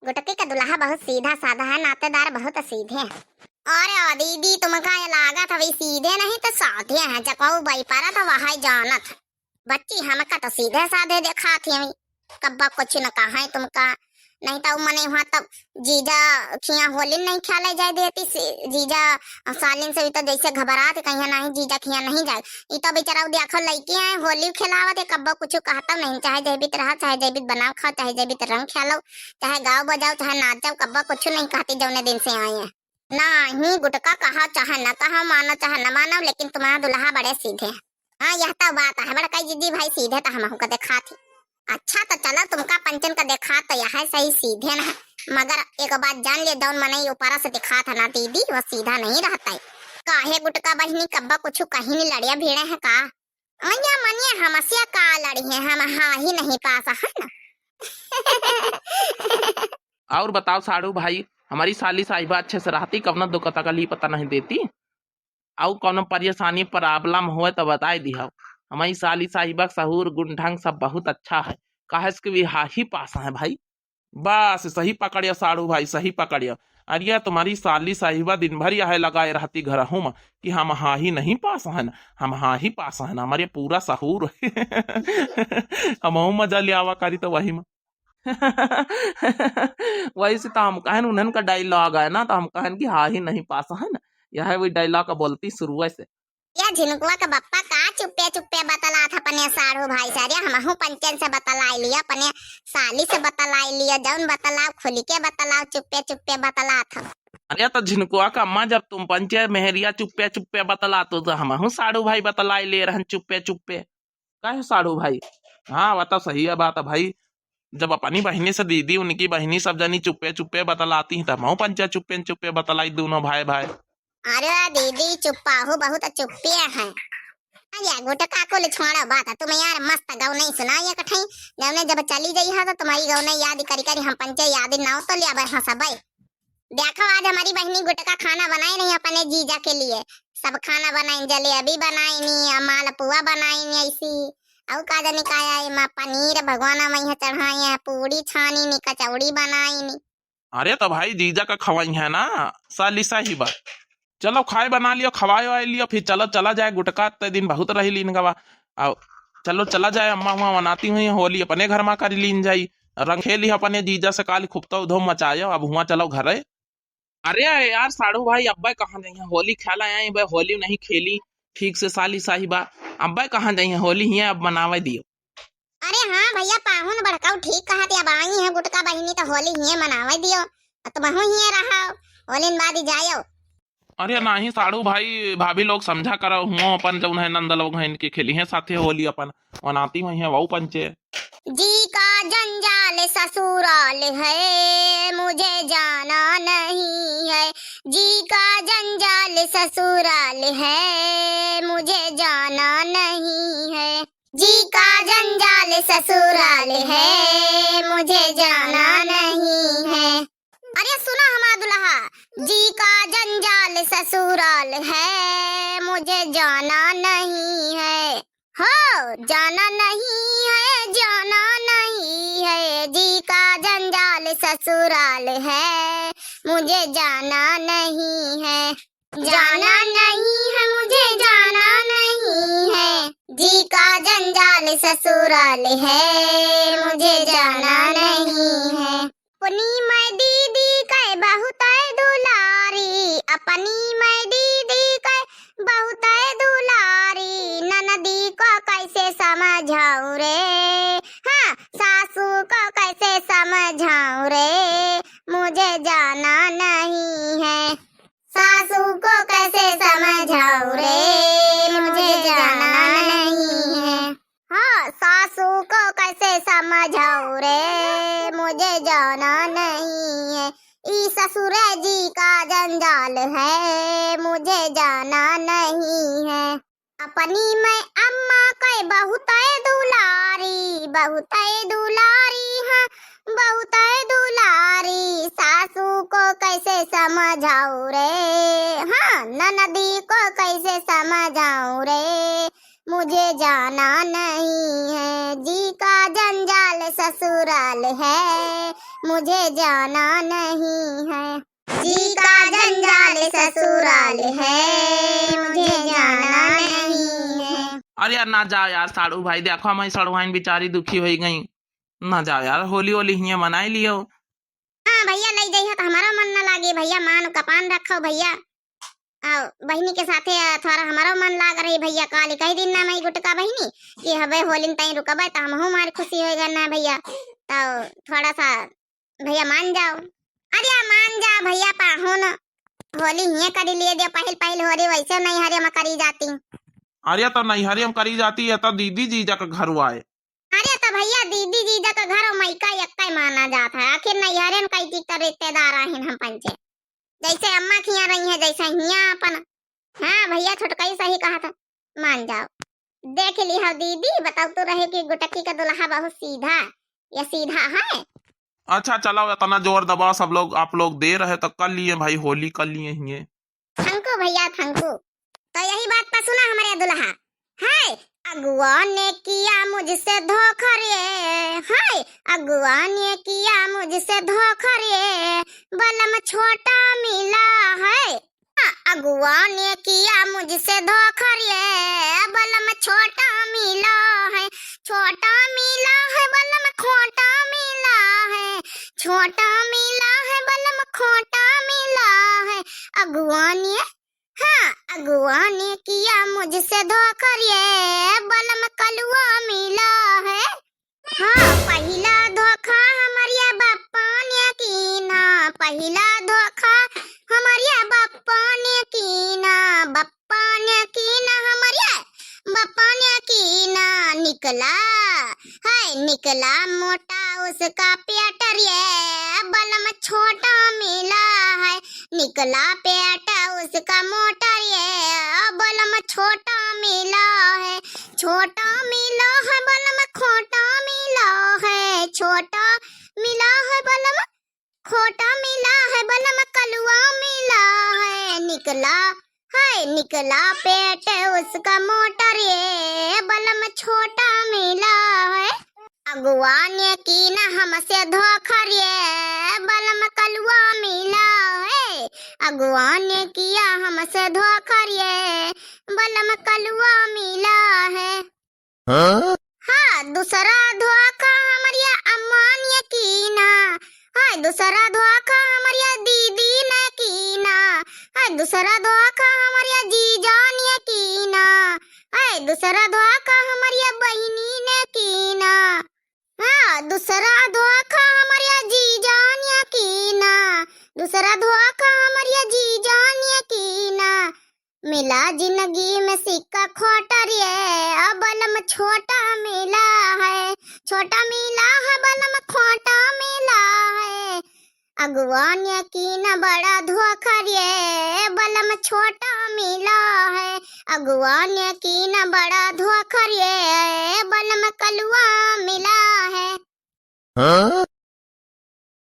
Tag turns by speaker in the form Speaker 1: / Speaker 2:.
Speaker 1: गुटकी का दुल्हा बहुत सीधा साधा है, नातेदार बहुत सीधे हैं। अरे दीदी तुमका ये लागत अभी सीधे नहीं तो साधे हैं, जकऊ बई पारा तो वहां जानत। बच्ची हमका तो सीधे साधे देखा थी अभी, कब्बा कुछ न कहा है तुमका। नहीं तो मने वहाँ तब जीजा खिया होली नहीं खेले जाए देती, जीजा सालिन से भी तो जैसे घबरात कहीं नहीं जीजा खिया नहीं जाए। ये तो बेचारा देखो लड़की है होली खेलावत है, कब्बा कुछ कहता नहीं, चाहे जैबित रहा चाहे जैबित बनाओ खाओ चाहे जैबित रंग खेलो चाहे गाओ बजाओ चाहे नाच जाओ, कब्बा कुछ नहीं कहती जौने दिन से आए हैं। ना ही गुटका कहा चाहे न कहा, मानो चाहे न मानो, लेकिन तुम्हारा दुल्हा बड़े सीधे। हाँ यह तो बात है, बड़ा कई जिद्दी भाई सीधे तो हम का देखा थी। अच्छा तो चलो तुमका पंचन का देखा तो यह सही सीधे न है, मगर एक बात जान ले जौन मने ऊपर से दिखा था ना दीदी वो सीधा नहीं रहता है। काहे गुटका बहनी कब्बा कुछ कहीं नहीं लड़िया भिड़े है का? अनिया मनिया हमसिया का लड़ी है, हम हाँ ही नहीं पास है ना।
Speaker 2: और बताओ साड़ू भाई, हमारी साली साहिबा अच्छे से रहती, कब ना दुख तकलीफ पता नहीं देती, और कौन परेशानी प्रॉब्लम हो तो बता दिया। हमारी साली साहिबा सहूर गुण ढंग सब बहुत अच्छा है, काहे के भी हा ही पास है भाई। बस सही पकड़िया साड़ू भाई, सही पकड़िया। अरे तुम्हारी साली साहिबा दिन भर यह लगाए रहती घर हूँ कि हम हाँ ही नहीं पास है ना, हम हाँ ही पास है ना, हमारे पूरा सहूर। हम मजा ले आवा करी तो वही में। वही से तो हम कहन उन्हन का डायलॉग है ना, तो हम कहन कि हाँ ही नहीं पास है ना, यह वही डायलॉग का बोलती शुरू से।
Speaker 1: या झिनकुआ का बप्पा का चुप्पे चुप्पे बतला था अपने साड़ू भाई सारे, हमहू पंचन से बतला लिया, अपने साली से बतला लिया, जौन बतलाओ खुली के बतलाओ, चुप्पे चुप्पे बतला था।
Speaker 2: अरे तो झिनकुआ का अम्मा जब तुम पंचे मेहरिया चुप्पे चुप्पे बतला तो हमहू साड़ू भाई बतला ले रहन चुप्पे चुप्पे। कहे साड़ू भाई? हाँ बता सही है बात है भाई, जब अपनी बहनी से दीदी उनकी बहनी सब जनी चुप्पे चुप्पे बतलाती हैं, तब पंचा चुप्पे चुप्पे बतलाई दोनों भाई भाई।
Speaker 1: अरे दीदी चुप्पा हो बहुत चुप्पिया है। अरे गुटका को छोड़ा बात है, तुम यार मस्त गाँव नहीं सुनाइए कठई, जब जब चली गई है तो तुम्हारी गाँव नहीं याद करी करी हम पंचे याद ना तो लिया बैठा सब। देखो आज हमारी बहनी गुटका खाना बनाई नहीं अपने जीजा के लिए, सब खाना बनाई, जलेबी बनाई नहीं, मालपुआ बनाई नहीं, ऐसी और का जानी काया माँ पनीर भगवाना में चढ़ाई है, पूड़ी छानी नी, कचौड़ी बनाई नी।
Speaker 2: अरे तो भाई जीजा का खवाई है ना साली साहिबा, चलो खाए बना लियो खवाए वाए लियो, फिर चलो चला जाए गुटका ते दिन बहुत रही लीन गवा, आओ चलो चला जाए, अम्मा वहाँ मनाती हुई होली अपने घर में कर लीन जाई, रंग खेली अपने जीजा से काली खूब तो धूम मचायो, अब हुआ चलो घर। अरे यार साड़ू भाई अब्बा कहाँ जाइए, होली खेला आए होली नहीं खेली ठीक से साली साहिबा, अब्बा कहाँ जाइए होली ही अब मनावे दियो।
Speaker 1: अरे हाँ भैया पाहुन बड़काऊ ठीक कहा थी, अब आई है गुटका बहनी तो होली ही मनावे दियो, तुम ही रहा होली बाद ही जायो।
Speaker 2: अरे नहीं साड़ू भाई भाभी लोग समझा करो हुआ अपन जब उन्हें नंद लोग हैं इनके खेली हैं साथे होली अपन मनाती हुई है वो पंचे।
Speaker 1: जी का जंजाल ससुराल है मुझे जाना नहीं है, जी का जंजाल ससुराल है मुझे जाना नहीं है, जी का जंजाल ससुराल है मुझे जाना नहीं है। अरे सुनो हमारा दुल्हा, जी का जंजाल ससुराल है मुझे जाना नहीं है, हो जाना नहीं है जाना नहीं है, जी का जंजाल ससुराल है मुझे जाना नहीं है, जाना नहीं है मुझे जाना नहीं है, जी का जंजाल ससुराल है मुझे जाना नहीं है। अपनी मैं दीदी कह बहुत दुलारी, अपनी मैं दीदी कह बहुत दुलारी, ननदी को कैसे समझाऊं रे, हाँ सासू को कैसे समझाऊं रे, मुझे जाना नहीं है, सासू को कैसे समझाऊं रे मुझे जाना नहीं है, हाँ सासू को कैसे समझाऊं रे मुझे जाना नहीं है, ई ससुर जी का जंजाल है मुझे जाना नहीं है। अपनी मैं अम्मा के बहुत दुलारी, बहुत दुलारी, हाँ बहुत दुलारी, सासू को कैसे समझाऊं रे, हाँ ननदी को कैसे समझाऊं रे मुझे जाना नहीं है, जी का जंजाल ससुराल है मुझे जाना नहीं है। जी का जंजाल ससुराल है, मुझे जाना नहीं है।
Speaker 2: अरे यार ना जाओ यार साड़ू भाई, देखो हमारी सड़ुहाइन बेचारी दुखी हो गई। ना जाओ यार, होली होली हिया मनाई लियो।
Speaker 1: हाँ भैया ले जाइए तो हमारा मन ना लागे भैया, मान कपान रखो भैया। आओ बहनी के साथे थोड़ा हमारा मन लाग रही भैया, काली कई दिन ना मैं गुटका बहनी कि हवे होलिन तई रुकबे त हमहु मार खुशी होएगा ना भैया। तो थोड़ा सा भैया मान जाओ। अरे मान जा भैया, पाहुन होली हिया करी लिए दे, पहल पहल होली वैसे नहीं हरे में करी जाती।
Speaker 2: अरे तो नैहरी हम करी जाती है तो दीदी जीजा का घर आए।
Speaker 1: अरे तो भैया दीदी जीजा का घर मैका यक्का माना जाता है, आखिर नैहरे में कई चीज रिश्तेदार आहिन हम पंचे, जैसे अम्मा खिया रही है जैसे हिया अपन। हाँ भैया छोटकई सही कहा था, मान जाओ। देख ली हो दीदी, बताओ तो रहे कि गुटकी का दुल्हा बहुत सीधा या सीधा है।
Speaker 2: अच्छा चलो, इतना जोर दबाओ सब लोग, आप लोग दे रहे तो कर लिए भाई, होली कर लिए हिये।
Speaker 1: थंकू भैया थंकू। तो यही बात पर सुना हमारे दुल्हा है, अगुआ ने किया मुझसे धोखा रे, हाय अगुआ ने किया मुझसे धोखा रे, बलम छोटा मिला है। अगुआ ने किया मुझसे धोखा रे, बलम छोटा मिला है, छोटा मिला है बलम खोटा मिला है, छोटा मिला है बलम खोटा मिला है। अगुआ ने, हाँ अगुआ ने किया मुझसे धोखा रे, बलम कलुआ मिला है। हाँ पहला धोखा हमारिया बापा ने कीना, पहला धोखा हमारिया बापा ने कीना, बापा ने कीना हमारिया बापा ने कीना। निकला है निकला मोटा उसका पेट रे, बलम छोटा मिला है, निकला पेट उसका मोटा रे, बलम छोटा मिला है, छोटा मिला है बलम खोटा मिला है, छोटा मिला है बलम खोटा मिला है, बलम कलुआ मिला है। निकला है निकला पेट उसका मोटा रे, बलम छोटा मिला है। अगुआ ने की ना हमसे धोखा रे, बलम कलुआ मिला है, अगुआ ने किया हमसे धोखा रे, बलम कलुआ मिला है। हाँ दूसरा धोखा हमारिया अम्मा ने कीना, हाँ दूसरा धोखा हमारिया दीदी ने कीना, हाँ दूसरा धोखा हमारिया जीजा ने कीना, हाँ दूसरा धोखा हमारिया बहनी ने कीना, हाँ दूसरा धोखा हमारिया जीजा ने कीना, दूसरा धोखा हमारिया जीजा ने कीना। मिला जिंदगी में सिक्का खोटा रे, बलम छोटा मिला है, छोटा मिला है बलम खोटा मिला है। अगुआ ने कीना बड़ा धोखा रे, बलम छोटा मिला है, अगुआ ने कीना बड़ा धोखा रे, बलम कलुआ मिला है।